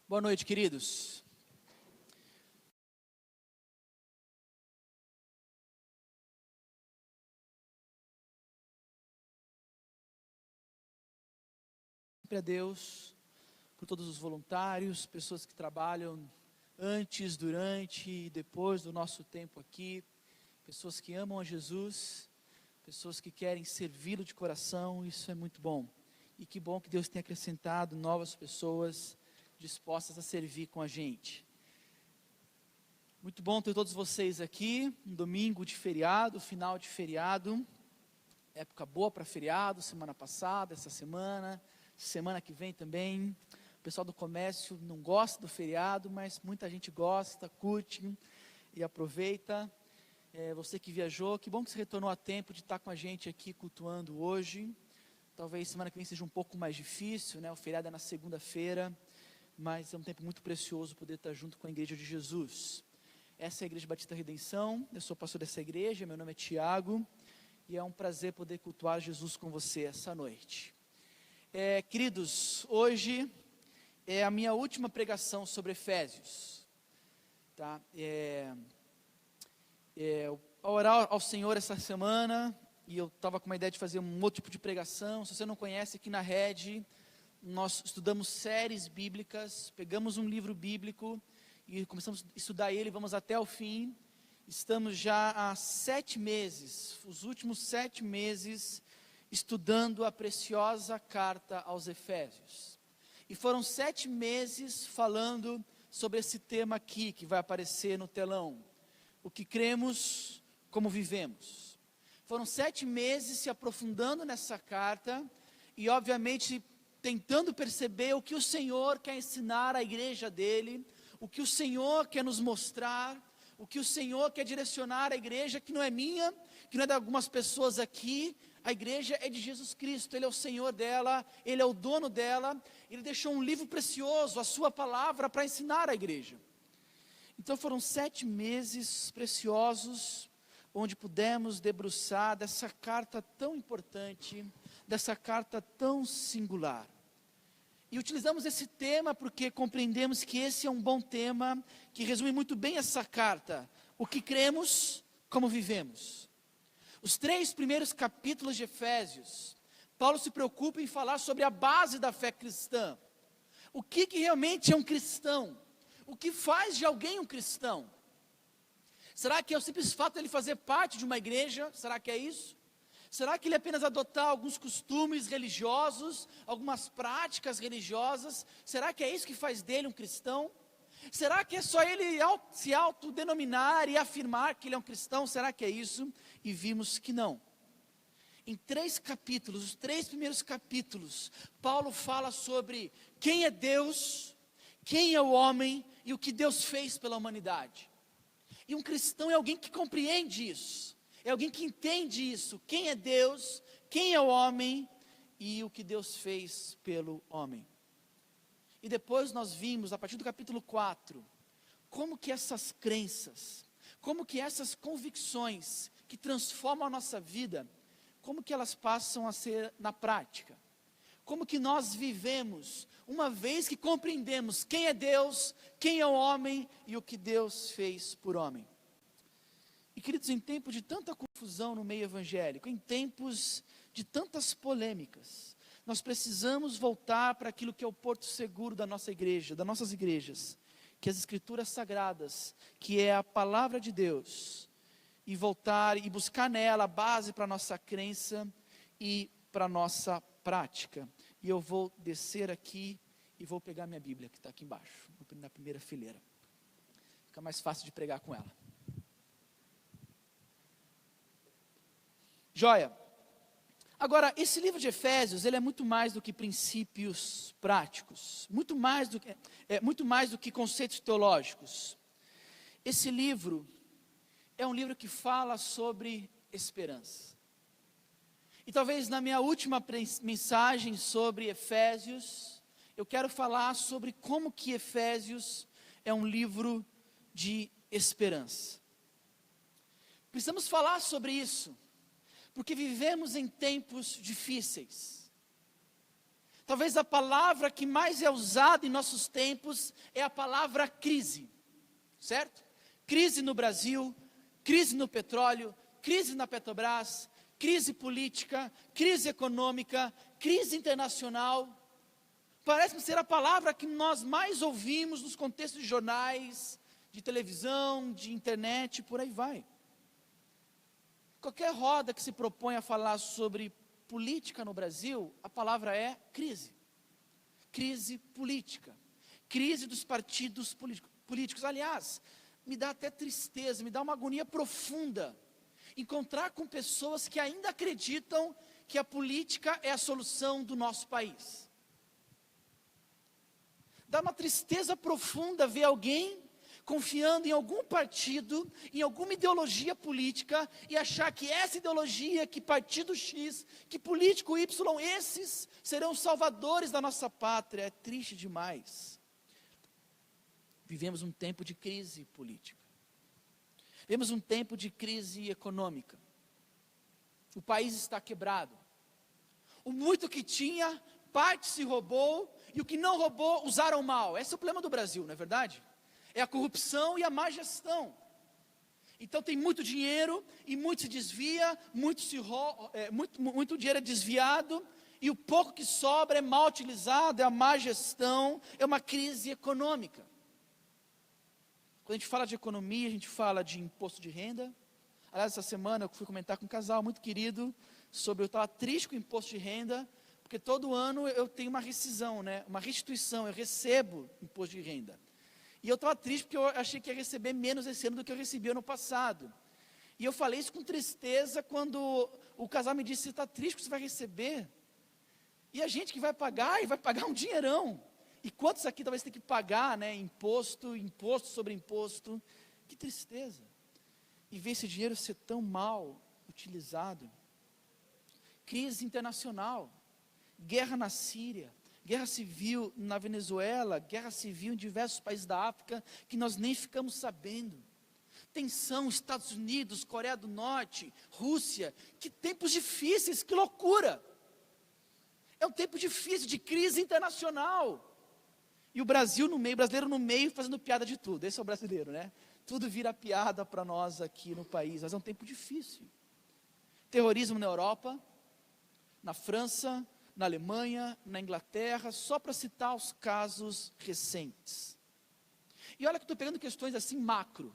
Boa noite, queridos. Sempre a Deus por todos os voluntários, pessoas que trabalham antes, durante e depois do nosso tempo aqui, pessoas que amam a Jesus, pessoas que querem servi-lo de coração. Isso é muito bom. E que bom que Deus tenha acrescentado novas pessoas dispostas a servir com a gente. Muito bom ter todos vocês aqui, um domingo de feriado, final de feriado, época boa para feriado, semana passada, essa semana que vem também. O pessoal do comércio não gosta do feriado, mas muita gente gosta, curte e aproveita. Você que viajou, que bom que você retornou a tempo de estar com a gente aqui cultuando hoje. Talvez semana que vem seja um pouco mais difícil, né? O feriado é na segunda-feira, mas é um tempo muito precioso poder estar junto com a Igreja de Jesus. Essa é a Igreja Batista Redenção, eu sou pastor dessa igreja, meu nome é Tiago, e é um prazer poder cultuar Jesus com você essa noite. Queridos, hoje é a minha última pregação sobre Efésios, tá? Ao orar ao Senhor essa semana, e eu estava com uma ideia de fazer um outro tipo de pregação. Se você não conhece, aqui na Rede, nós estudamos séries bíblicas, pegamos um livro bíblico e começamos a estudar ele, vamos até o fim. Estamos já há 7 meses, os últimos 7 meses, estudando a preciosa carta aos Efésios. E foram 7 meses falando sobre esse tema aqui, que vai aparecer no telão: o que cremos, como vivemos. Foram 7 meses se aprofundando nessa carta e, obviamente, tentando perceber o que o Senhor quer ensinar à igreja dele, o que o Senhor quer nos mostrar, o que o Senhor quer direcionar à igreja, que não é minha, que não é de algumas pessoas aqui. A igreja é de Jesus Cristo, Ele é o Senhor dela, Ele é o dono dela. Ele deixou um livro precioso, a sua palavra, para ensinar à igreja. Então foram 7 meses preciosos, onde pudemos debruçar dessa carta tão importante, dessa carta tão singular. E utilizamos esse tema porque compreendemos que esse é um bom tema, que resume muito bem essa carta: o que cremos, como vivemos. Os 3 primeiros capítulos de Efésios, Paulo se preocupa em falar sobre a base da fé cristã. O que realmente é um cristão? O que faz de alguém um cristão? Será que é o simples fato de ele fazer parte de uma igreja? Será que é isso? Será que ele apenas adotar alguns costumes religiosos, algumas práticas religiosas? Será que é isso que faz dele um cristão? Será que é só ele se autodenominar e afirmar que ele é um cristão? Será que é isso? E vimos que não. Em 3 capítulos, os 3 primeiros capítulos, Paulo fala sobre quem é Deus, quem é o homem e o que Deus fez pela humanidade. E um cristão é alguém que compreende isso, é alguém que entende isso: quem é Deus, quem é o homem e o que Deus fez pelo homem. E depois nós vimos, a partir do capítulo 4, como que essas crenças, como que essas convicções que transformam a nossa vida, como que elas passam a ser na prática. Como que nós vivemos, uma vez que compreendemos quem é Deus, quem é o homem e o que Deus fez por homem. E queridos, em tempos de tanta confusão no meio evangélico, em tempos de tantas polêmicas, nós precisamos voltar para aquilo que é o porto seguro da nossa igreja, das nossas igrejas, que é as Escrituras Sagradas, que é a palavra de Deus, e voltar e buscar nela a base para a nossa crença e para a nossa prática. E eu vou descer aqui e vou pegar minha Bíblia, que está aqui embaixo, na primeira fileira. Fica mais fácil de pregar com ela. Joia. Agora, esse livro de Efésios, ele é muito mais do que princípios práticos, muito mais do que conceitos teológicos. Esse livro é um livro que fala sobre esperança. E talvez na minha última mensagem sobre Efésios, eu quero falar sobre como que Efésios é um livro de esperança. Precisamos falar sobre isso, porque vivemos em tempos difíceis. Talvez a palavra que mais é usada em nossos tempos é a palavra crise, certo? Crise no Brasil, crise no petróleo, crise na Petrobras, crise política, crise econômica, crise internacional. Parece-me ser a palavra que nós mais ouvimos nos contextos de jornais, de televisão, de internet, por aí vai. Qualquer roda que se propõe a falar sobre política no Brasil, a palavra é crise. Crise política. Crise dos partidos políticos. Aliás, me dá até tristeza, me dá uma agonia profunda encontrar com pessoas que ainda acreditam que a política é a solução do nosso país. Dá uma tristeza profunda ver alguém confiando em algum partido, em alguma ideologia política, e achar que essa ideologia, que partido X, que político Y, esses serão os salvadores da nossa pátria. É triste demais. Vivemos um tempo de crise política. Vivemos um tempo de crise econômica. O país está quebrado. O muito que tinha, parte se roubou, e o que não roubou, usaram mal. Esse é o problema do Brasil, não é verdade? É a corrupção e a má gestão. Então tem muito dinheiro e muito se desvia, muito dinheiro é desviado, e o pouco que sobra é mal utilizado, é a má gestão, é uma crise econômica. Quando a gente fala de economia, a gente fala de imposto de renda. Aliás, essa semana eu fui comentar com um casal muito querido sobre, eu estava triste com o imposto de renda, porque todo ano eu tenho uma rescisão, uma restituição, eu recebo imposto de renda. E eu estava triste porque eu achei que ia receber menos esse ano do que eu recebi ano passado. E eu falei isso com tristeza quando o casal me disse: você está triste porque você vai receber? E a gente que vai pagar, e vai pagar um dinheirão. E quantos aqui talvez tenha que pagar, imposto sobre imposto. Que tristeza. E ver esse dinheiro ser tão mal utilizado. Crise internacional. Guerra na Síria. Guerra civil na Venezuela, guerra civil em diversos países da África, que nós nem ficamos sabendo. Tensão, Estados Unidos, Coreia do Norte, Rússia, que tempos difíceis, que loucura. É um tempo difícil, de crise internacional. E o Brasil no meio, brasileiro no meio, fazendo piada de tudo. Esse é o brasileiro, Tudo vira piada para nós aqui no país, mas é um tempo difícil. Terrorismo na Europa, na França, na Alemanha, na Inglaterra, só para citar os casos recentes. E olha que eu estou pegando questões assim macro,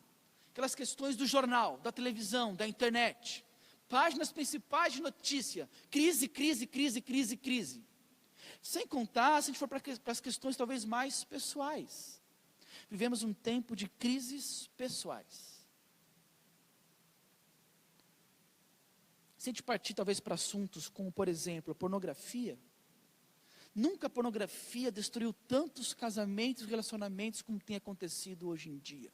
aquelas questões do jornal, da televisão, da internet, páginas principais de notícia, crise, crise, crise, crise, crise. Sem contar, se a gente for para as questões talvez mais pessoais. Vivemos um tempo de crises pessoais. Se a gente partir talvez para assuntos como, por exemplo, a pornografia, nunca a pornografia destruiu tantos casamentos e relacionamentos como tem acontecido hoje em dia.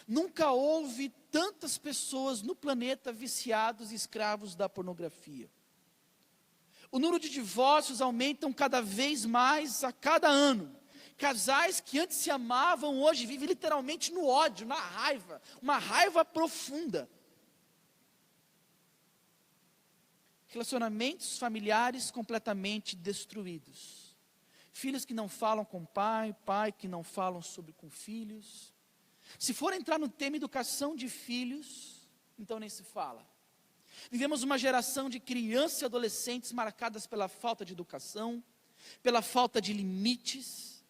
Nunca houve tantas pessoas no planeta viciados e escravos da pornografia. O número de divórcios aumentam cada vez mais a cada ano. Casais que antes se amavam, hoje vivem literalmente no ódio, na raiva, uma raiva profunda. Relacionamentos familiares completamente destruídos. Filhos que não falam com o pai que não falam com filhos. Se for entrar no tema educação de filhos, então nem se fala. Vivemos uma geração de crianças e adolescentes marcadas pela falta de educação, pela falta de limites.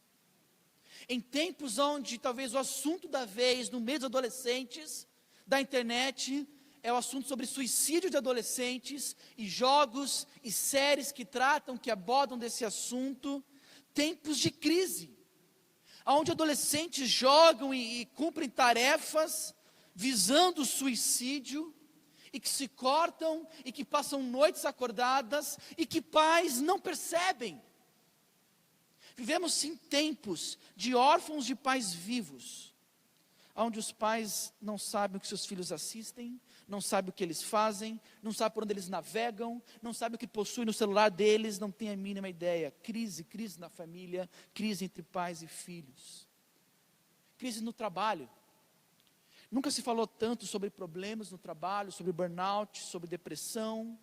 Em tempos onde talvez o assunto da vez, no meio dos adolescentes, da internet, é o assunto sobre suicídio de adolescentes, e jogos e séries que tratam, que abordam desse assunto. Tempos de crise, onde adolescentes jogam e cumprem tarefas visando o suicídio, e que se cortam, e que passam noites acordadas, e que pais não percebem. Vivemos sim tempos de órfãos de pais vivos, onde os pais não sabem o que seus filhos assistem, não sabem o que eles fazem, não sabem por onde eles navegam, não sabem o que possuem no celular deles, não têm a mínima ideia. Crise na família, crise entre pais e filhos. Crise no trabalho. Nunca se falou tanto sobre problemas no trabalho, sobre burnout, sobre depressão.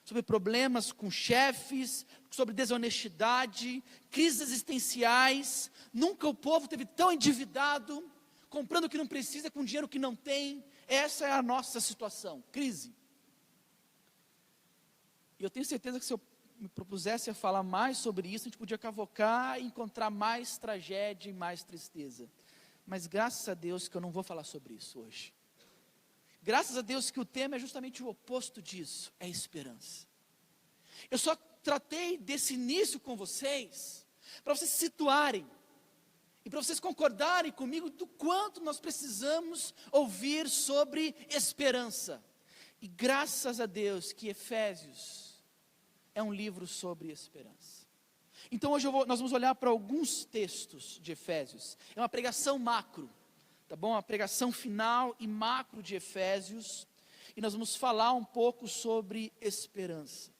sobre problemas com chefes, sobre desonestidade, crises existenciais. Nunca o povo teve tão endividado, comprando o que não precisa com dinheiro que não tem. Essa é a nossa situação, crise. E eu tenho certeza que se eu me propusesse a falar mais sobre isso, a gente podia cavocar e encontrar mais tragédia e mais tristeza. Mas graças a Deus que eu não vou falar sobre isso hoje. Graças a Deus que o tema é justamente o oposto disso, é esperança. Eu só tratei desse início com vocês, para vocês se situarem, e para vocês concordarem comigo do quanto nós precisamos ouvir sobre esperança. E graças a Deus que Efésios é um livro sobre esperança. Então hoje nós vamos olhar para alguns textos de Efésios. É uma pregação macro, tá bom? Uma pregação final e macro de Efésios. E nós vamos falar um pouco sobre esperança.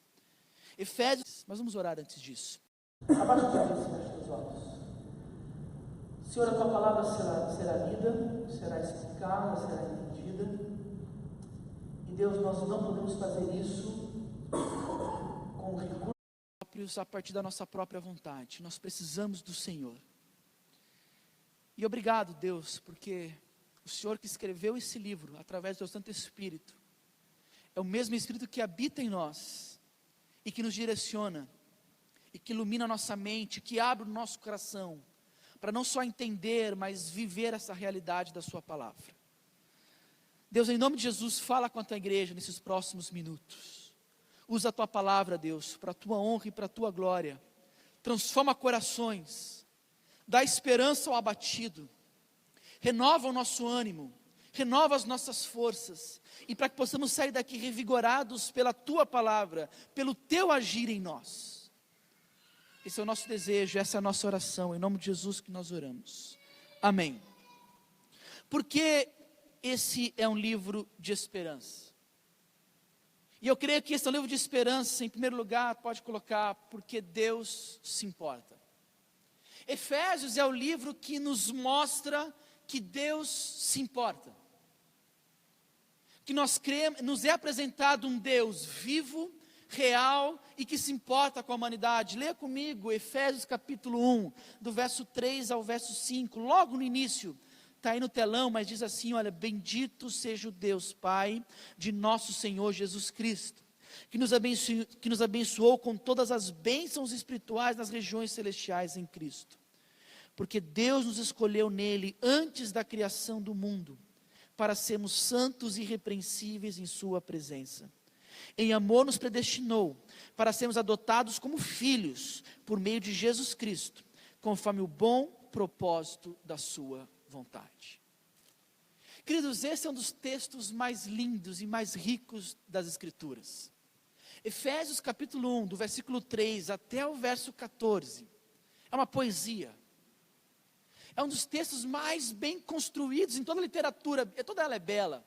Efésios, mas vamos orar antes disso. Abaixa a cabeça e fecha os olhos. Senhor, a tua palavra será lida, será explicada, será entendida. E Deus, nós não podemos fazer isso com recursos próprios a partir da nossa própria vontade. Nós precisamos do Senhor. E obrigado, Deus, porque o Senhor que escreveu esse livro através do teu Santo Espírito é o mesmo Espírito que habita em nós e que nos direciona e que ilumina a nossa mente, que abre o nosso coração para não só entender, mas viver essa realidade da sua palavra. Deus, em nome de Jesus, fala com a tua igreja nesses próximos minutos. Usa a tua palavra, Deus, para a tua honra e para a tua glória. Transforma corações, dá esperança ao abatido, renova o nosso ânimo, renova as nossas forças, e para que possamos sair daqui revigorados pela tua palavra, pelo teu agir em nós. Esse é o nosso desejo, essa é a nossa oração, em nome de Jesus que nós oramos. Amém. Porque esse é um livro de esperança. E eu creio que esse é um livro de esperança, em primeiro lugar, pode colocar, porque Deus se importa. Efésios é o livro que nos mostra que Deus se importa. Que nós cremos, nos é apresentado um Deus vivo, real e que se importa com a humanidade. Leia comigo Efésios capítulo 1, do verso 3 ao verso 5, logo no início. Está aí no telão, mas diz assim, olha: bendito seja o Deus Pai de nosso Senhor Jesus Cristo, que nos abençoou com todas as bênçãos espirituais nas regiões celestiais em Cristo. Porque Deus nos escolheu nele antes da criação do mundo, para sermos santos e irrepreensíveis em sua presença. Em amor nos predestinou, para sermos adotados como filhos, por meio de Jesus Cristo, conforme o bom propósito da sua vontade. Queridos, esse é um dos textos mais lindos e mais ricos das Escrituras. Efésios capítulo 1, do versículo 3 até o verso 14, é uma poesia. É um dos textos mais bem construídos em toda a literatura, toda ela é bela,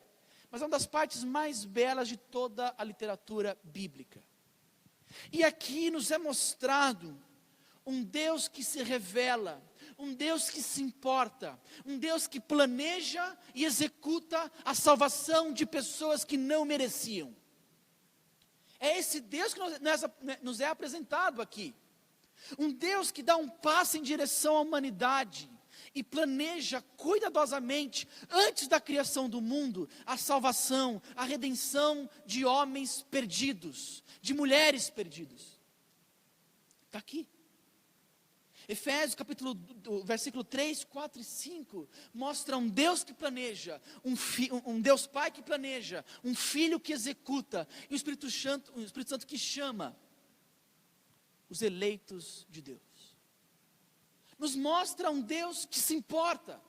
mas é uma das partes mais belas de toda a literatura bíblica. E aqui nos é mostrado um Deus que se revela, um Deus que se importa, um Deus que planeja e executa a salvação de pessoas que não mereciam. É esse Deus que nos é apresentado aqui. Um Deus que dá um passo em direção à humanidade e planeja cuidadosamente, antes da criação do mundo, a salvação, a redenção de homens perdidos, de mulheres perdidas. Está aqui. Efésios capítulo, versículo 3, 4 e 5, mostra um Deus que planeja, um Deus Pai que planeja, um Filho que executa, e o Espírito Santo que chama os eleitos de Deus. Nos mostra um Deus que se importa.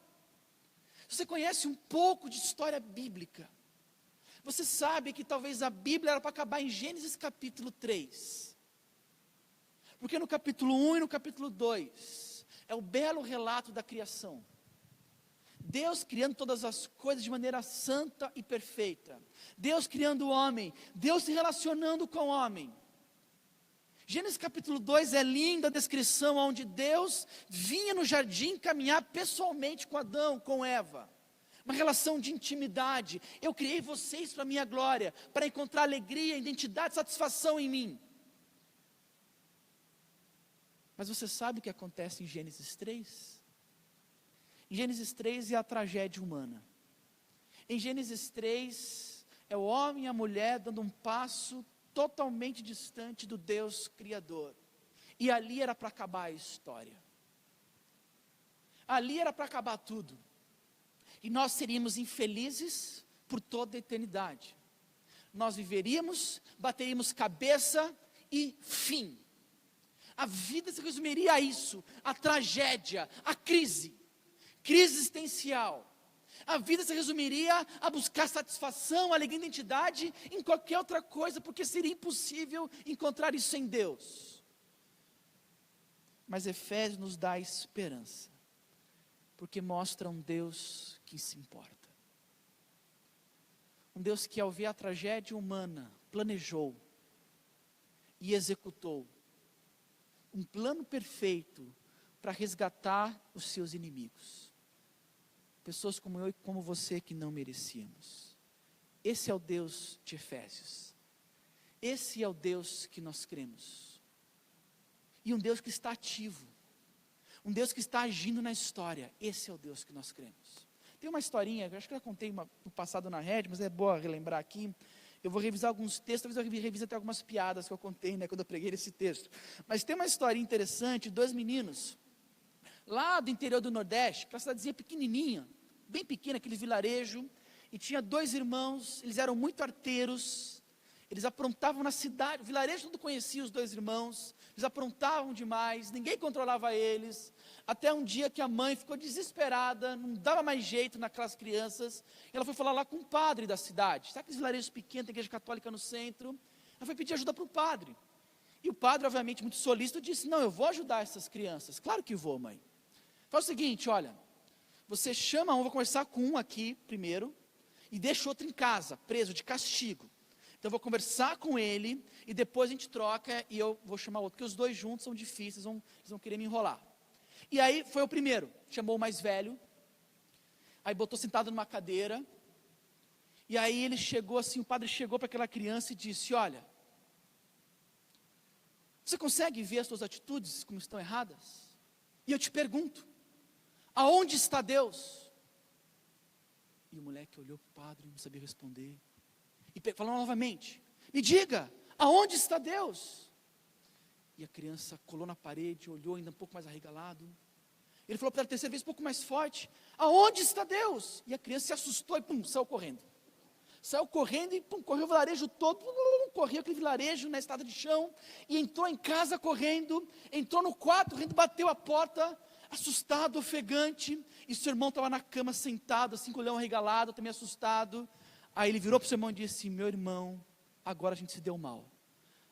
Se você conhece um pouco de história bíblica, você sabe que talvez a Bíblia era para acabar em Gênesis capítulo 3. Porque no capítulo 1 e no capítulo 2, é o belo relato da criação. Deus criando todas as coisas de maneira santa e perfeita. Deus criando o homem, Deus se relacionando com o homem. Gênesis capítulo 2 é linda a descrição onde Deus vinha no jardim caminhar pessoalmente com Adão, com Eva. uma relação de intimidade. Eu criei vocês para a minha glória, para encontrar alegria, identidade, satisfação em mim. Mas você sabe o que acontece em Gênesis 3? Em Gênesis 3 é a tragédia humana. Em Gênesis 3 é o homem e a mulher dando um passo totalmente distante do Deus Criador. E ali era para acabar a história. Ali era para acabar tudo. E nós seríamos infelizes por toda a eternidade. Nós viveríamos, bateríamos cabeça e fim. A vida se resumiria a isso, a tragédia, a crise existencial. A vida se resumiria a buscar satisfação, alegria e identidade em qualquer outra coisa, porque seria impossível encontrar isso em Deus. Mas Efésios nos dá esperança, porque mostra um Deus que se importa. Um Deus que, ao ver a tragédia humana, planejou e executou um plano perfeito para resgatar os seus inimigos. Pessoas como eu e como você que não merecíamos. Esse é o Deus de Efésios. Esse é o Deus que nós cremos. E um Deus que está ativo. Um Deus que está agindo na história. Esse é o Deus que nós cremos. Tem uma historinha, eu acho que eu já contei no passado na rede, mas é boa relembrar aqui. Eu vou revisar alguns textos, talvez eu revise até algumas piadas que eu contei, quando eu preguei esse texto. Mas tem uma história interessante, 2 meninos, lá do interior do Nordeste, aquela cidadezinha pequenininha, bem pequena, aquele vilarejo, e tinha 2 irmãos, eles eram muito arteiros, eles aprontavam na cidade, o vilarejo todo conhecia os 2 irmãos, eles aprontavam demais, ninguém controlava eles, até um dia que a mãe ficou desesperada, não dava mais jeito naquelas crianças, ela foi falar lá com o padre da cidade, sabe aqueles vilarejos pequenos, tem igreja católica no centro, ela foi pedir ajuda para o padre, e o padre, obviamente, muito solícito, disse, não, eu vou ajudar essas crianças, claro que vou, mãe. Faz o seguinte, olha, você chama um, vou conversar com um aqui primeiro, e deixa outro em casa, preso, de castigo. Então eu vou conversar com ele, e depois a gente troca, e eu vou chamar outro, porque os 2 juntos são difíceis, eles vão querer me enrolar. E aí foi o primeiro, chamou o mais velho, aí botou sentado numa cadeira, e aí ele chegou assim, o padre chegou para aquela criança e disse, olha, você consegue ver as suas atitudes como estão erradas? E eu te pergunto, aonde está Deus? E o moleque olhou para o padre, não sabia responder, e falou novamente, me diga, aonde está Deus? E a criança colou na parede, olhou ainda um pouco mais arregalado. Ele falou pela terceira vez, um pouco mais forte, aonde está Deus? E a criança se assustou e pum, saiu correndo. Saiu correndo e pum, correu o vilarejo todo, correu aquele vilarejo na estrada de chão, e entrou em casa correndo, entrou no quarto, correndo, bateu a porta, assustado, ofegante, e seu irmão estava na cama sentado, assim com o olhão arregalado, também assustado. Aí ele virou para o seu irmão e disse, meu irmão, agora a gente se deu mal.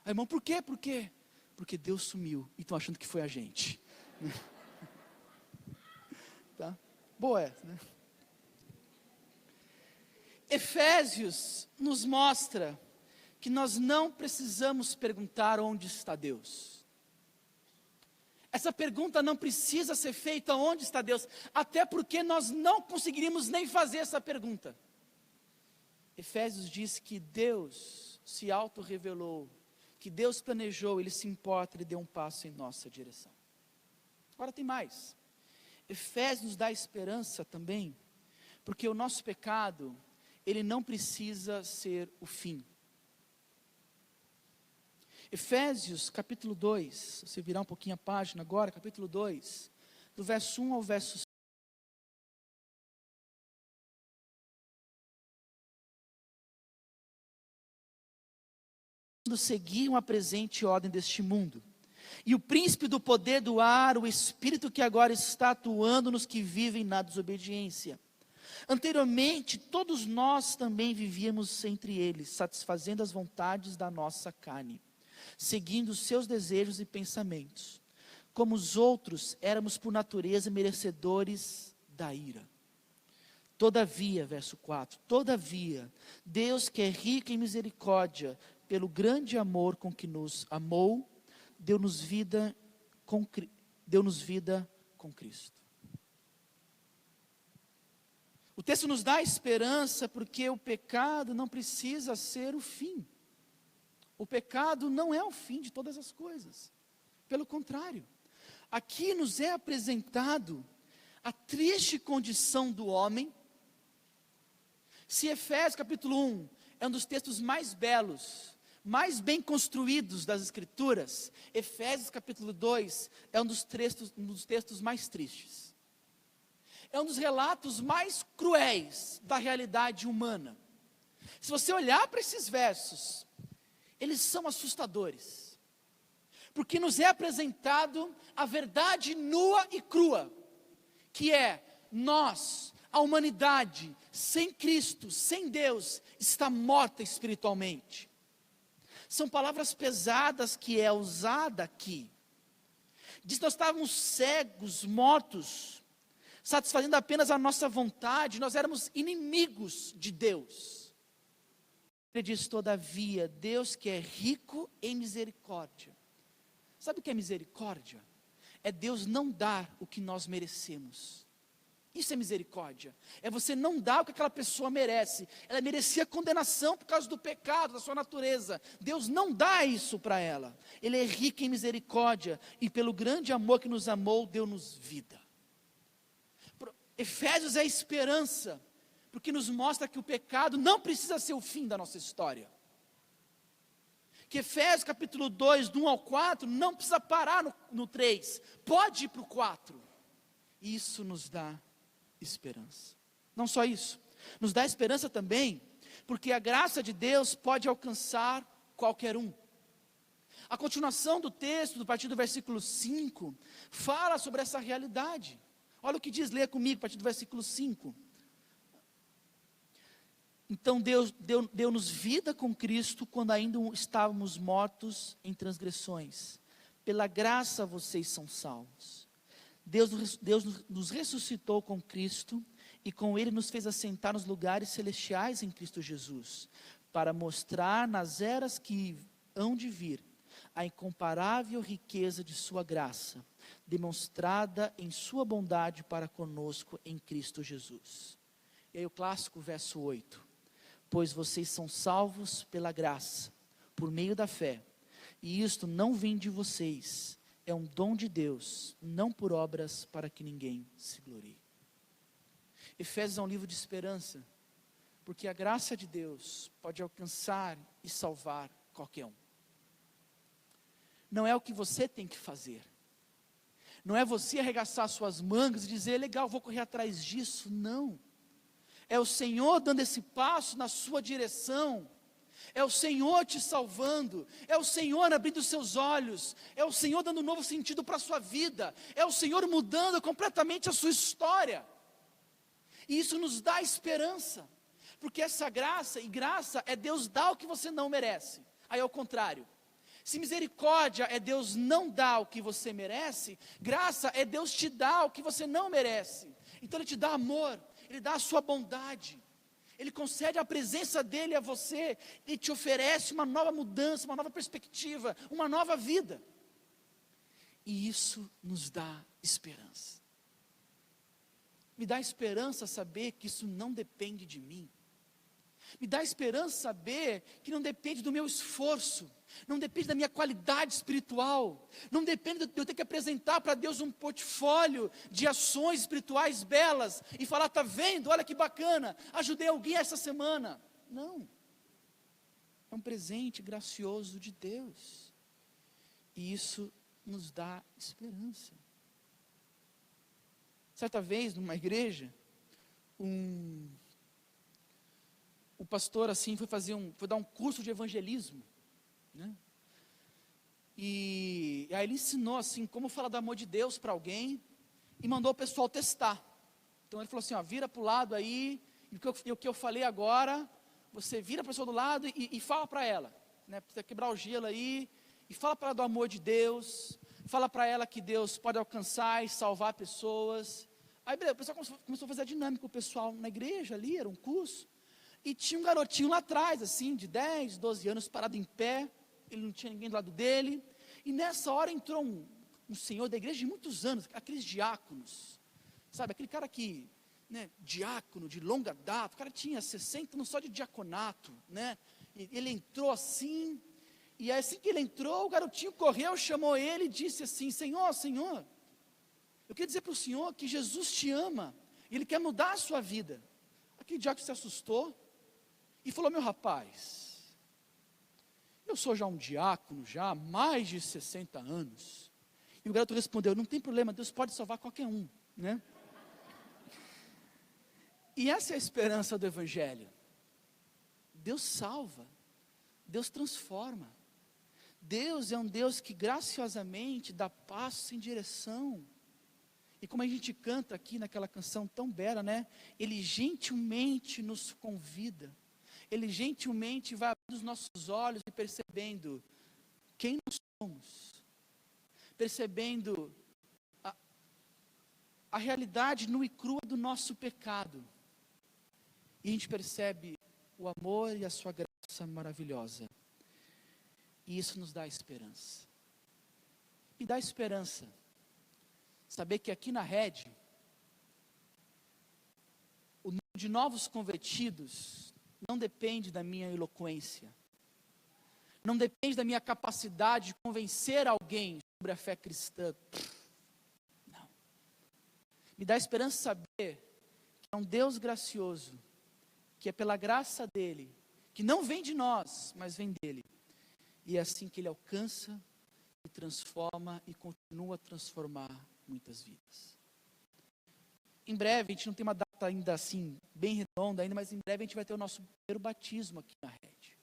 Aí, irmão, por quê? Por quê? Porque Deus sumiu, e estão achando que foi a gente. Tá? Boa essa, né? Efésios nos mostra que nós não precisamos perguntar onde está Deus. Essa pergunta não precisa ser feita onde está Deus, até porque nós não conseguiríamos nem fazer essa pergunta. Efésios diz que Deus se auto-revelou, que Deus planejou, Ele se importa, Ele deu um passo em nossa direção. Agora tem mais. Efésios nos dá esperança também, porque o nosso pecado, ele não precisa ser o fim. Efésios capítulo 2, se você virar um pouquinho a página agora, capítulo 2, do verso 1 ao verso 5. Seguiam a presente ordem deste mundo. E o príncipe do poder do ar, o espírito que agora está atuando nos que vivem na desobediência. Anteriormente, todos nós também vivíamos entre eles, satisfazendo as vontades da nossa carne, seguindo os seus desejos e pensamentos. Como os outros, éramos por natureza merecedores da ira. Todavia, verso 4, todavia, Deus que é rico em misericórdia, pelo grande amor com que nos amou, deu-nos vida com Cristo. O texto nos dá esperança porque o pecado não precisa ser o fim. O pecado não é o fim de todas as coisas. Pelo contrário, aqui nos é apresentado a triste condição do homem. Se Efésios capítulo 1 é um dos textos mais belos, mais bem construídos das Escrituras, Efésios capítulo 2 é um dos textos mais tristes. É um dos relatos mais cruéis da realidade humana. Se você olhar para esses versos, eles são assustadores, porque nos é apresentado a verdade nua e crua, que é nós, a humanidade, sem Cristo, sem Deus, está morta espiritualmente. São palavras pesadas que é usada aqui. Diz que nós estávamos cegos, mortos, satisfazendo apenas a nossa vontade, nós éramos inimigos de Deus. Ele diz, todavia, Deus que é rico em misericórdia. Sabe o que é misericórdia? É Deus não dar o que nós merecemos. Isso é misericórdia. É você não dar o que aquela pessoa merece. Ela merecia condenação por causa do pecado, da sua natureza. Deus não dá isso para ela. Ele é rico em misericórdia e pelo grande amor que nos amou, deu-nos vida. Efésios é esperança, porque nos mostra que o pecado não precisa ser o fim da nossa história. Que Efésios capítulo 2, do 1 ao 4, não precisa parar no 3, pode ir para o 4. Isso nos dá esperança. Não só isso, nos dá esperança também, porque a graça de Deus pode alcançar qualquer um. A continuação do texto, a partir do versículo 5, fala sobre essa realidade. Olha o que diz, leia comigo, a partir do versículo 5. Então Deus deu-nos vida com Cristo, quando ainda estávamos mortos em transgressões. Pela graça vocês são salvos. Deus nos ressuscitou com Cristo, e com Ele nos fez assentar nos lugares celestiais em Cristo Jesus, para mostrar nas eras que hão de vir, a incomparável riqueza de sua graça, demonstrada em sua bondade para conosco em Cristo Jesus. E aí o clássico verso 8, pois vocês são salvos pela graça, por meio da fé, e isto não vem de vocês, é um dom de Deus, não por obras para que ninguém se glorie. Efésios é um livro de esperança, porque a graça de Deus pode alcançar e salvar qualquer um. Não é o que você tem que fazer, não é você arregaçar suas mangas e dizer, legal, vou correr atrás disso, não. É o Senhor dando esse passo na sua direção, é o Senhor te salvando, é o Senhor abrindo seus olhos, é o Senhor dando um novo sentido para a sua vida, é o Senhor mudando completamente a sua história, e isso nos dá esperança, porque essa graça, e graça é Deus dar o que você não merece, aí é o contrário. Se misericórdia é Deus não dar o que você merece, graça é Deus te dar o que você não merece. Então Ele te dá amor, Ele dá a sua bondade, Ele concede a presença dEle a você, Ele te oferece uma nova mudança, uma nova perspectiva, uma nova vida. E isso nos dá esperança. Me dá esperança saber que isso não depende de mim. Me dá esperança saber que não depende do meu esforço, não depende da minha qualidade espiritual, não depende de eu ter que apresentar para Deus um portfólio de ações espirituais belas e falar, está vendo, olha que bacana, ajudei alguém essa semana. Não, é um presente gracioso de Deus, e isso nos dá esperança. Certa vez, numa igreja, o pastor assim foi dar um curso de evangelismo, né? E aí ele ensinou assim como falar do amor de Deus para alguém e mandou o pessoal testar. Então ele falou assim, ó, vira para o lado aí, e o que eu falei agora, você vira a pessoa do lado e fala para ela, né? Precisa quebrar o gelo aí, e fala para ela do amor de Deus, fala para ela que Deus pode alcançar e salvar pessoas. Aí beleza, o pessoal começou a fazer a dinâmica, o pessoal na igreja ali, era um curso. E tinha um garotinho lá atrás, assim, de 10, 12 anos, parado em pé, ele não tinha ninguém do lado dele, e nessa hora entrou um senhor da igreja de muitos anos, aqueles diáconos, sabe, aquele cara que né, diácono de longa data, o cara tinha 60 anos só de diaconato, né? E ele entrou assim, e assim que ele entrou, o garotinho correu, chamou ele e disse assim: Senhor, Senhor, eu queria dizer para o Senhor que Jesus te ama, e Ele quer mudar a sua vida. Aquele diácono se assustou, e falou: meu rapaz, eu sou já um diácono, já há mais de 60 anos. E o garoto respondeu: não tem problema, Deus pode salvar qualquer um, né? E essa é a esperança do Evangelho. Deus salva, Deus transforma. Deus é um Deus que graciosamente dá passo em direção. E como a gente canta aqui naquela canção tão bela, né? Ele gentilmente nos convida. Ele gentilmente vai abrindo os nossos olhos e percebendo quem nós somos. Percebendo a realidade nua e crua do nosso pecado. E a gente percebe o amor e a sua graça maravilhosa. E isso nos dá esperança. Me dá esperança saber que aqui na rede, o número de novos convertidos não depende da minha eloquência, não depende da minha capacidade de convencer alguém sobre a fé cristã. Não. Me dá esperança saber que é um Deus gracioso, que é pela graça dele, que não vem de nós, mas vem dele. E é assim que ele alcança e transforma e continua a transformar muitas vidas. Em breve, a gente não tem uma data ainda assim, bem redonda ainda, mas em breve a gente vai ter o nosso primeiro batismo aqui na rede.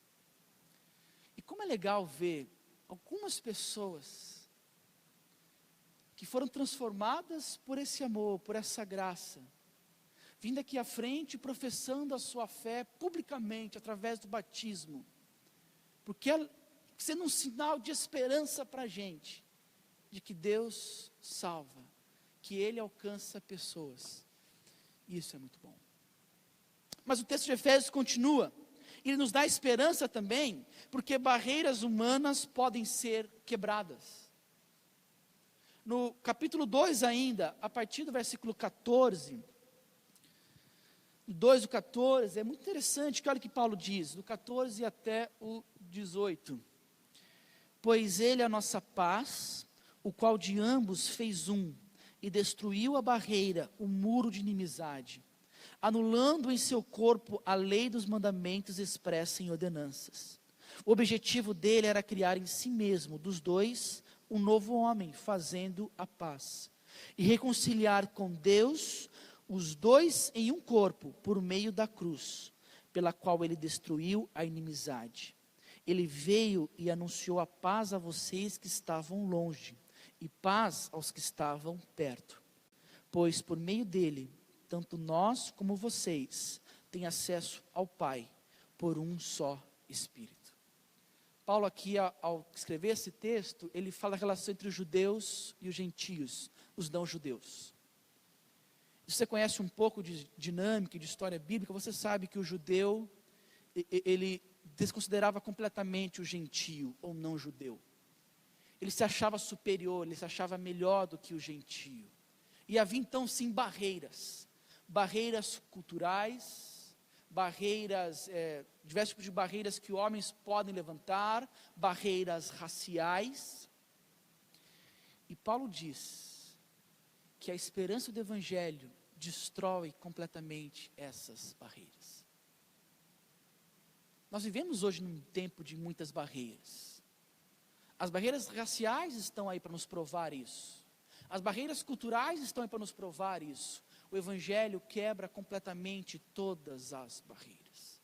E como é legal ver algumas pessoas que foram transformadas por esse amor, por essa graça, vindo aqui à frente, professando a sua fé publicamente, através do batismo, porque sendo um sinal de esperança para a gente, de que Deus salva, que Ele alcança pessoas. Isso é muito bom. Mas o texto de Efésios continua, ele nos dá esperança também, porque barreiras humanas podem ser quebradas. No capítulo 2 ainda, a partir do versículo 14, 2 do 14, é muito interessante, que olha o que Paulo diz, do 14 até o 18. Pois Ele é a nossa paz, o qual de ambos fez um, e destruiu a barreira, o muro de inimizade, anulando em seu corpo a lei dos mandamentos expressa em ordenanças. O objetivo dele era criar em si mesmo, dos dois, um novo homem, fazendo a paz, e reconciliar com Deus os dois em um corpo, por meio da cruz, pela qual ele destruiu a inimizade. Ele veio e anunciou a paz a vocês que estavam longe, e paz aos que estavam perto. Pois por meio dele, tanto nós como vocês têm acesso ao Pai, por um só Espírito. Paulo aqui, ao escrever esse texto, ele fala da relação entre os judeus e os gentios, os não-judeus. Se você conhece um pouco de dinâmica e de história bíblica, você sabe que o judeu, ele desconsiderava completamente o gentio ou não judeu. Ele se achava superior, ele se achava melhor do que o gentio. E havia então sim barreiras culturais, diversos tipos de barreiras que homens podem levantar, barreiras raciais. E Paulo diz que a esperança do Evangelho destrói completamente essas barreiras. Nós vivemos hoje num tempo de muitas barreiras. As barreiras raciais estão aí para nos provar isso. As barreiras culturais estão aí para nos provar isso. O Evangelho quebra completamente todas as barreiras.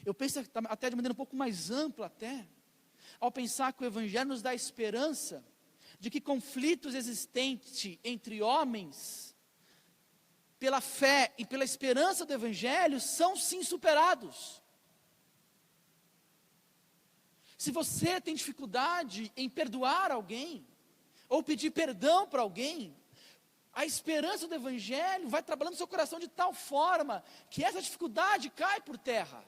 Eu penso até de maneira um pouco mais ampla até, ao pensar que o Evangelho nos dá esperança de que conflitos existentes entre homens, pela fé e pela esperança do Evangelho, são sim superados. Se você tem dificuldade em perdoar alguém, ou pedir perdão para alguém, a esperança do Evangelho vai trabalhando no seu coração de tal forma, que essa dificuldade cai por terra.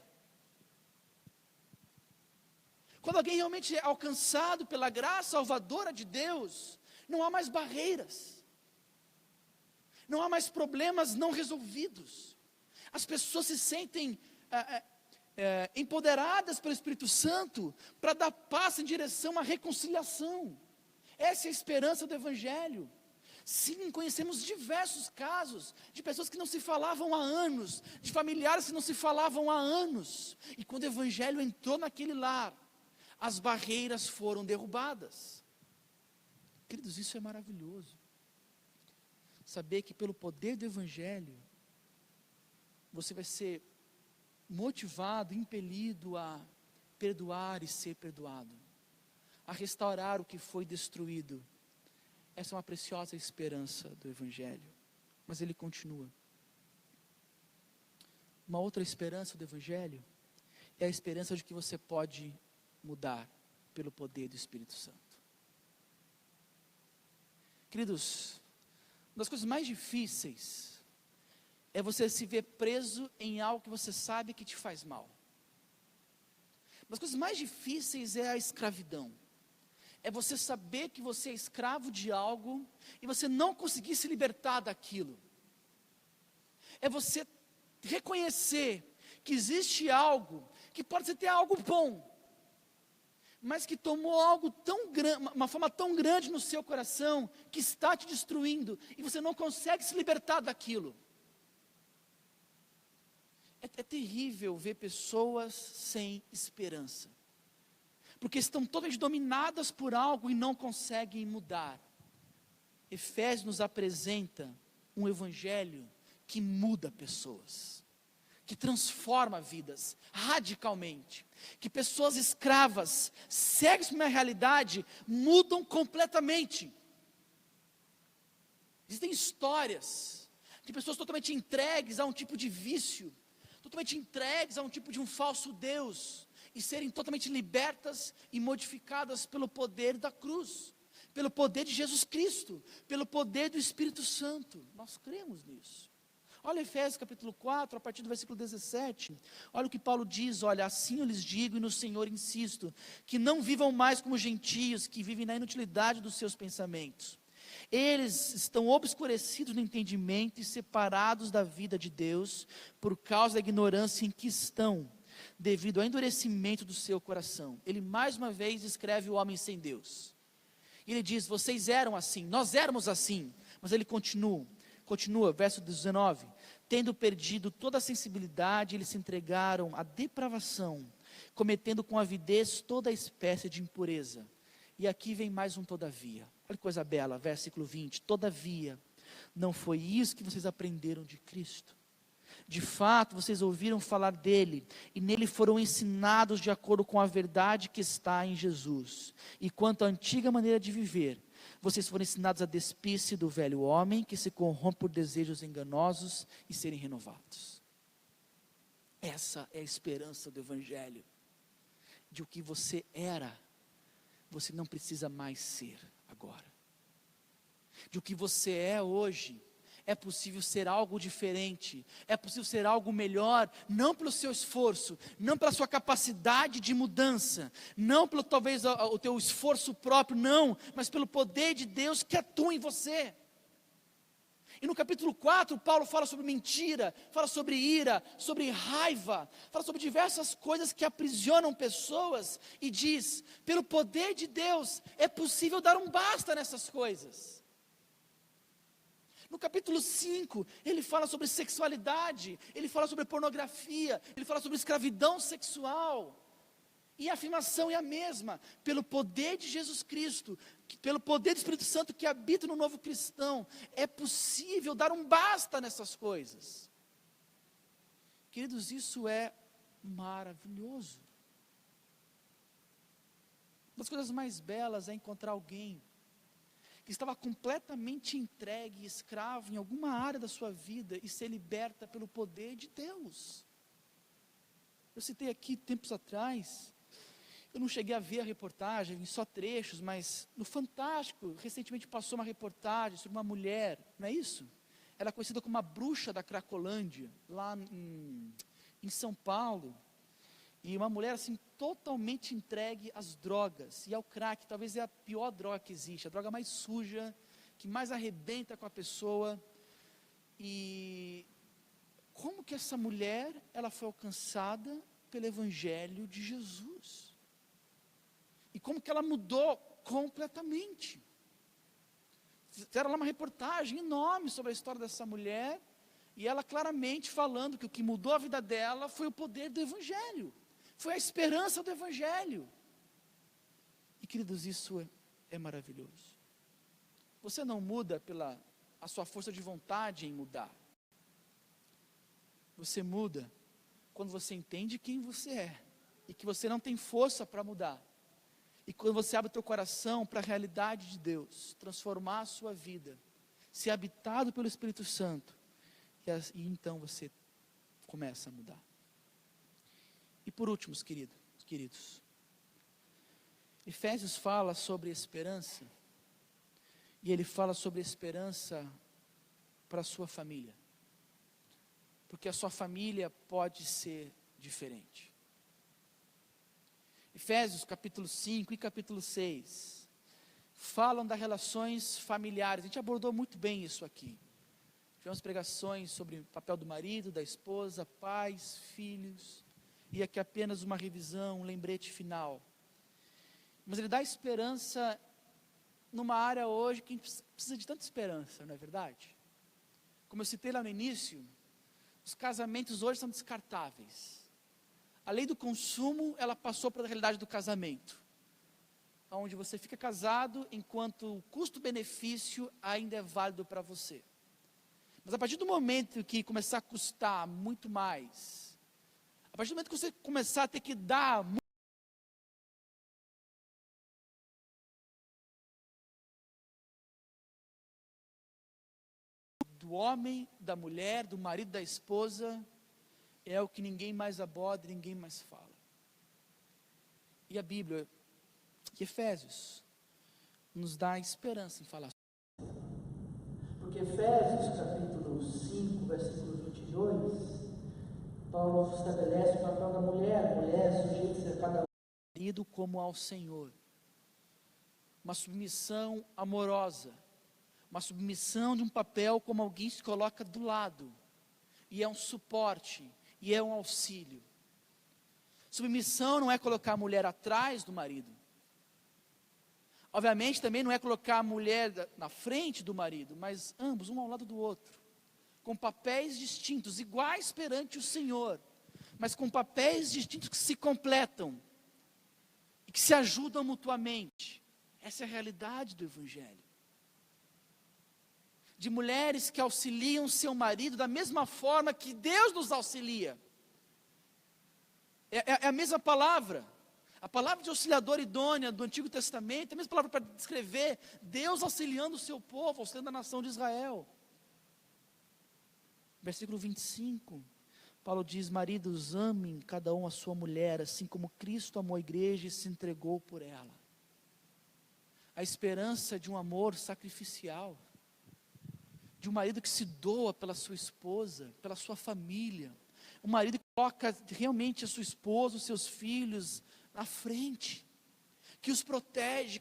Quando alguém realmente é alcançado pela graça salvadora de Deus, não há mais barreiras. Não há mais problemas não resolvidos. As pessoas se sentem empoderadas pelo Espírito Santo para dar passo em direção à reconciliação. Essa é a esperança do Evangelho. Sim, conhecemos diversos casos de pessoas que não se falavam há anos, de familiares que não se falavam há anos, e quando o Evangelho entrou naquele lar, as barreiras foram derrubadas. Queridos, isso é maravilhoso. Saber que pelo poder do Evangelho, você vai ser motivado, impelido a perdoar e ser perdoado, a restaurar o que foi destruído. Essa é uma preciosa esperança do Evangelho. Mas ele continua. Uma outra esperança do Evangelho é a esperança de que você pode mudar pelo poder do Espírito Santo. Queridos, uma das coisas mais difíceis é você se ver preso em algo que você sabe que te faz mal. Uma das coisas mais difíceis é a escravidão. É você saber que você é escravo de algo e você não conseguir se libertar daquilo. É você reconhecer que existe algo, que pode ser até algo bom, mas que tomou algo tão grande, uma forma tão grande no seu coração, que está te destruindo, e você não consegue se libertar daquilo. É terrível ver pessoas sem esperança, porque estão totalmente dominadas por algo e não conseguem mudar. Efésios nos apresenta um evangelho que muda pessoas, que transforma vidas radicalmente, que pessoas escravas, cegas para uma realidade, mudam completamente. Existem histórias de pessoas totalmente entregues a um tipo de vício, totalmente entregues a um tipo de um falso Deus, e serem totalmente libertas e modificadas pelo poder da cruz, pelo poder de Jesus Cristo, pelo poder do Espírito Santo. Nós cremos nisso. Olha Efésios capítulo 4, a partir do versículo 17, olha o que Paulo diz: olha, assim eu lhes digo e no Senhor insisto, que não vivam mais como gentios, que vivem na inutilidade dos seus pensamentos. Eles estão obscurecidos no entendimento e separados da vida de Deus, por causa da ignorância em que estão, devido ao endurecimento do seu coração. Ele mais uma vez descreve o homem sem Deus. Ele diz: vocês eram assim, nós éramos assim. Mas ele continua, verso 19: tendo perdido toda a sensibilidade, eles se entregaram à depravação, cometendo com avidez toda a espécie de impureza. E aqui vem mais um todavia. Olha que coisa bela, versículo 20: todavia, não foi isso que vocês aprenderam de Cristo. De fato, vocês ouviram falar dele, e nele foram ensinados de acordo com a verdade que está em Jesus. E quanto à antiga maneira de viver, vocês foram ensinados a despir-se do velho homem, que se corrompe por desejos enganosos, e serem renovados. Essa é a esperança do Evangelho. De o que você era, você não precisa mais ser agora. De o que você é hoje, é possível ser algo diferente, é possível ser algo melhor, não pelo seu esforço, não pela sua capacidade de mudança, não pelo talvez o teu esforço próprio, não, mas pelo poder de Deus que atua em você. E no capítulo 4, Paulo fala sobre mentira, fala sobre ira, sobre raiva, fala sobre diversas coisas que aprisionam pessoas, e diz: pelo poder de Deus, é possível dar um basta nessas coisas. No capítulo 5, ele fala sobre sexualidade, ele fala sobre pornografia, ele fala sobre escravidão sexual. E a afirmação é a mesma: pelo poder de Jesus Cristo, pelo poder do Espírito Santo que habita no novo cristão, é possível dar um basta nessas coisas. Queridos, isso é maravilhoso. Uma das coisas mais belas é encontrar alguém que estava completamente entregue, escravo em alguma área da sua vida, e ser liberta pelo poder de Deus. Eu citei aqui tempos atrás, eu não cheguei a ver a reportagem, vi só trechos, mas no Fantástico, recentemente passou uma reportagem sobre uma mulher, não é isso? Ela é conhecida como a bruxa da Cracolândia, lá em São Paulo. E uma mulher assim, totalmente entregue às drogas e ao crack. Talvez é a pior droga que existe, a droga mais suja, que mais arrebenta com a pessoa. E como que essa mulher, ela foi alcançada pelo Evangelho de Jesus? E como que ela mudou completamente? Fizeram lá uma reportagem enorme sobre a história dessa mulher, e ela claramente falando que o que mudou a vida dela foi o poder do Evangelho, foi a esperança do Evangelho. E queridos, isso é maravilhoso. Você não muda pela a sua força de vontade em mudar. Você muda quando você entende quem você é, e que você não tem força para mudar. E quando você abre o teu coração para a realidade de Deus, transformar a sua vida, ser habitado pelo Espírito Santo, e então você começa a mudar. E por último, queridos, Efésios fala sobre esperança, e ele fala sobre esperança para a sua família, porque a sua família pode ser diferente. Efésios capítulo 5 e capítulo 6 falam das relações familiares. A gente abordou muito bem isso aqui. Tivemos pregações sobre o papel do marido, da esposa, pais, filhos, e aqui apenas uma revisão, um lembrete final. Mas ele dá esperança numa área hoje que a gente precisa de tanta esperança, não é verdade? Como eu citei lá no início, os casamentos hoje são descartáveis. A lei do consumo, ela passou para a realidade do casamento, onde você fica casado enquanto o custo-benefício ainda é válido para você. Mas a partir do momento que começar a custar muito mais, a partir do momento que você começar a ter que dar muito, do homem, da mulher, do marido, da esposa, é o que ninguém mais aborda, ninguém mais fala. E a Bíblia, que Efésios, nos dá esperança em falar. Porque Efésios capítulo 5, versículo 22, Paulo estabelece o papel da mulher sujeita a cada marido como ao Senhor. Uma submissão amorosa, uma submissão de um papel como alguém se coloca do lado, e é um suporte, e é um auxílio. Submissão não é colocar a mulher atrás do marido. Obviamente também não é colocar a mulher na frente do marido, mas ambos, um ao lado do outro, com papéis distintos, iguais perante o Senhor, mas com papéis distintos que se completam, e que se ajudam mutuamente. Essa é a realidade do Evangelho. De mulheres que auxiliam seu marido da mesma forma que Deus nos auxilia. É a mesma palavra. A palavra de auxiliador idônea do Antigo Testamento é a mesma palavra para descrever Deus auxiliando o seu povo, auxiliando a nação de Israel. Versículo 25, Paulo diz: maridos, amem cada um a sua mulher, assim como Cristo amou a igreja e se entregou por ela. A esperança de um amor sacrificial, de um marido que se doa pela sua esposa, pela sua família, um marido que coloca realmente a sua esposa, os seus filhos na frente, que os protege,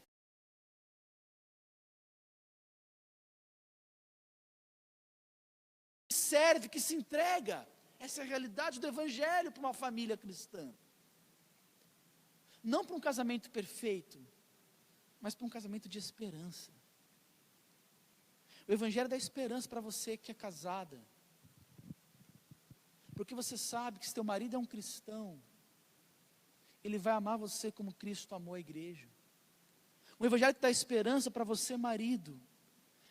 que serve, que se entrega. Essa é a realidade do Evangelho para uma família cristã. Não para um casamento perfeito, mas para um casamento de esperança. O Evangelho dá esperança para você que é casada, porque você sabe que se teu marido é um cristão, ele vai amar você como Cristo amou a igreja. O Evangelho dá esperança para você, marido,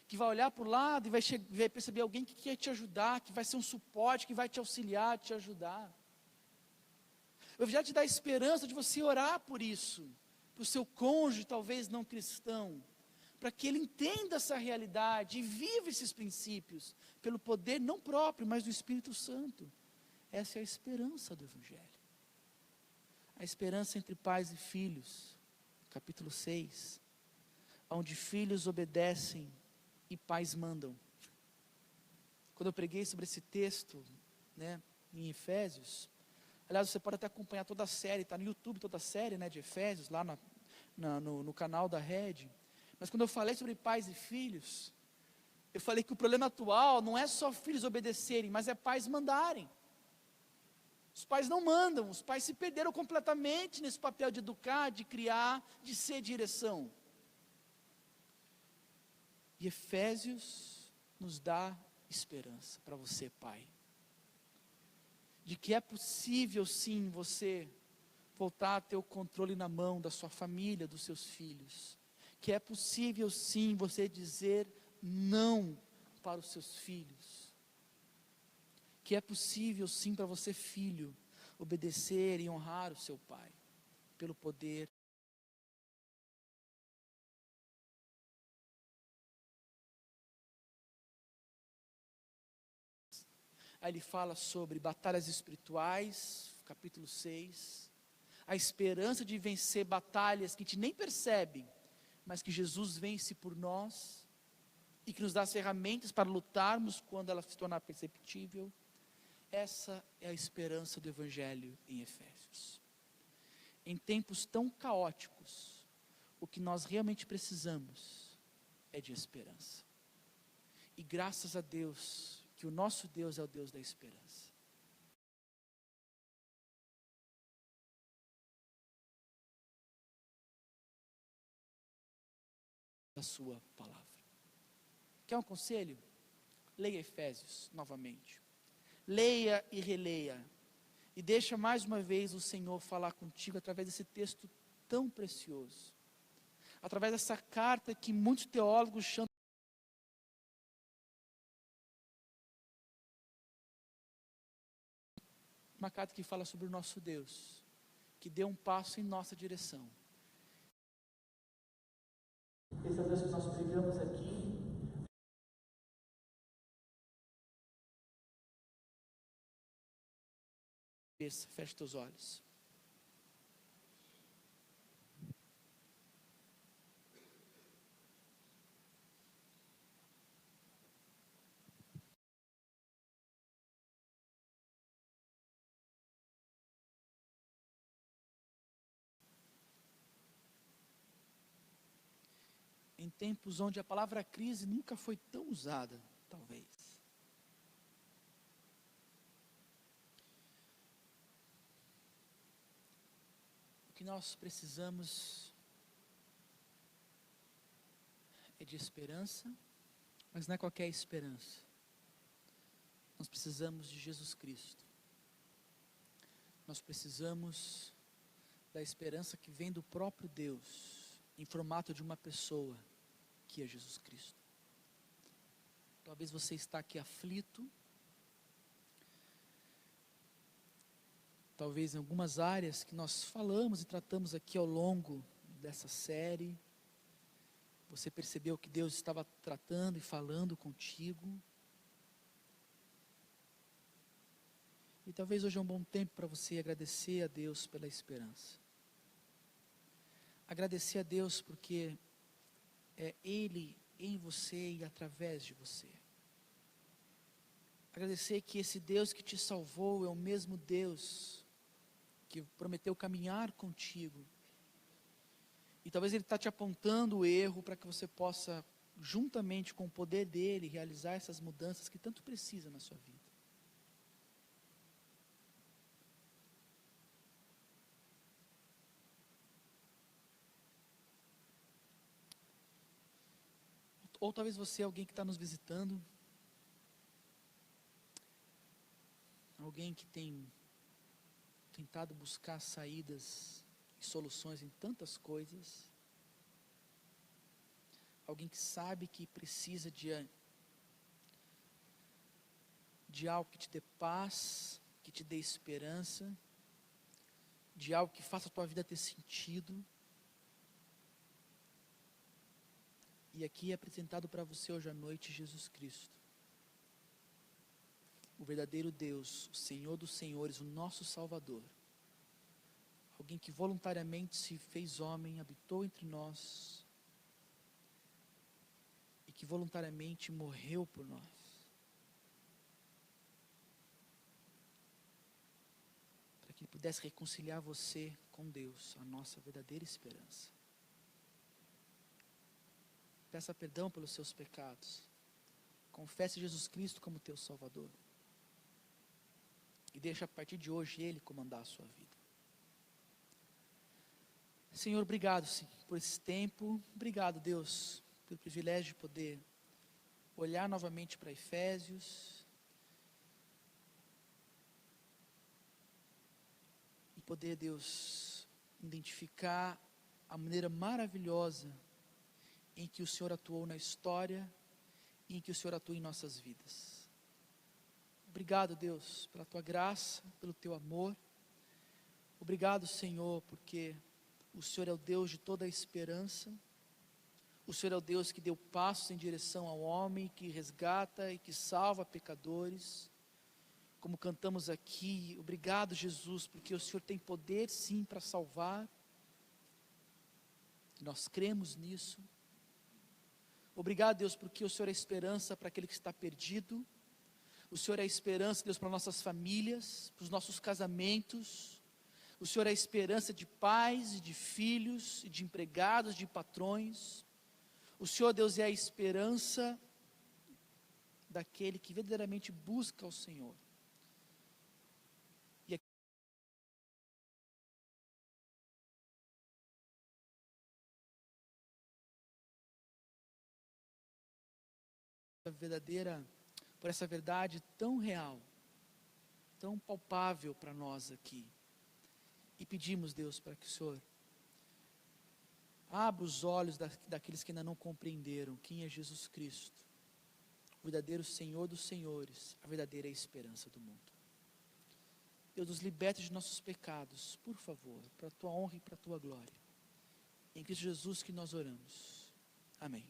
que vai olhar para o lado e vai perceber alguém que quer te ajudar, que vai ser um suporte, que vai te auxiliar, te ajudar. O Evangelho te dá esperança de você orar por isso, para o seu cônjuge talvez não cristão, para que ele entenda essa realidade e viva esses princípios, pelo poder não próprio, mas do Espírito Santo. Essa é a esperança do Evangelho. A esperança entre pais e filhos, capítulo 6, onde filhos obedecem e pais mandam. Quando eu preguei sobre esse texto, em Efésios, aliás, você pode até acompanhar toda a série, está no YouTube toda a série, de Efésios, lá no canal da Rede. Mas quando eu falei sobre pais e filhos, Eu falei que o problema atual não é só filhos obedecerem, mas é pais mandarem. Os pais não mandam, os pais se perderam completamente nesse papel de educar, de criar, de ser direção. E Efésios nos dá esperança para você, pai. De que é possível sim você voltar a ter o controle na mão da sua família, dos seus filhos. Que é possível sim você dizer não para os seus filhos. Que é possível sim para você, filho, obedecer e honrar o seu pai, pelo poder. Aí ele fala sobre batalhas espirituais, capítulo 6, a esperança de vencer batalhas que a gente nem percebe, mas que Jesus vence por nós, e que nos dá as ferramentas para lutarmos quando ela se tornar perceptível. Essa é a esperança do Evangelho em Efésios. Em tempos tão caóticos, o que nós realmente precisamos é de esperança. E graças a Deus, que o nosso Deus é o Deus da esperança. Da sua palavra. Quer um conselho? Leia Efésios novamente. Leia e releia. E deixa mais uma vez o Senhor falar contigo através desse texto tão precioso. Através dessa carta que muitos teólogos chamam uma carta que fala sobre o nosso Deus, que deu um passo em nossa direção. Esse é o Deus que nós pregamos aqui. Feche teus olhos. Em tempos onde a palavra crise nunca foi tão usada, talvez. O que nós precisamos é de esperança, mas não é qualquer esperança. Nós precisamos de Jesus Cristo. Nós precisamos da esperança que vem do próprio Deus, em formato de uma pessoa, que é Jesus Cristo. Talvez você está aqui aflito, talvez em algumas áreas que nós falamos e tratamos aqui ao longo dessa série, você percebeu que Deus estava tratando e falando contigo. E talvez hoje é um bom tempo para você agradecer a Deus pela esperança. Agradecer a Deus porque é Ele em você e através de você. Agradecer que esse Deus que te salvou é o mesmo Deus que prometeu caminhar contigo. E talvez Ele está te apontando o erro para que você possa, juntamente com o poder dEle, realizar essas mudanças que tanto precisa na sua vida. Ou talvez você é alguém que está nos visitando, alguém que tem tentado buscar saídas e soluções em tantas coisas, alguém que sabe que precisa de algo que te dê paz, que te dê esperança, de algo que faça a tua vida ter sentido. E aqui é apresentado para você hoje à noite Jesus Cristo, o verdadeiro Deus, o Senhor dos Senhores, o nosso Salvador. Alguém que voluntariamente se fez homem, habitou entre nós, e que voluntariamente morreu por nós. Para que Ele pudesse reconciliar você com Deus, a nossa verdadeira esperança. Peça perdão pelos seus pecados. confesse Jesus Cristo como teu Salvador. E deixa a partir de hoje Ele comandar a sua vida. Senhor, obrigado, sim, por esse tempo. Obrigado, Deus, pelo privilégio de poder olhar novamente para Efésios e poder, Deus, identificar a maneira maravilhosa em que o Senhor atuou na história e em que o Senhor atua em nossas vidas. Obrigado, Deus, pela Tua graça, pelo Teu amor. Obrigado, Senhor, porque o Senhor é o Deus de toda a esperança. O Senhor é o Deus que deu passos em direção ao homem, que resgata e que salva pecadores. Como cantamos aqui, obrigado, Jesus, porque o Senhor tem poder sim para salvar. Nós cremos nisso. Obrigado, Deus, porque o Senhor é a esperança para aquele que está perdido. O Senhor é a esperança, Deus, para nossas famílias, para os nossos casamentos. O Senhor é a esperança de pais e de filhos, e de empregados, de patrões. O Senhor, Deus, é a esperança daquele que verdadeiramente busca o Senhor. E a verdadeira, por essa verdade tão real, tão palpável para nós aqui. E pedimos, Deus, para que o Senhor abra os olhos daqueles que ainda não compreenderam quem é Jesus Cristo, o verdadeiro Senhor dos senhores, a verdadeira esperança do mundo. Deus, nos liberte de nossos pecados, por favor, para a Tua honra e para a Tua glória. Em Cristo Jesus que nós oramos. Amém.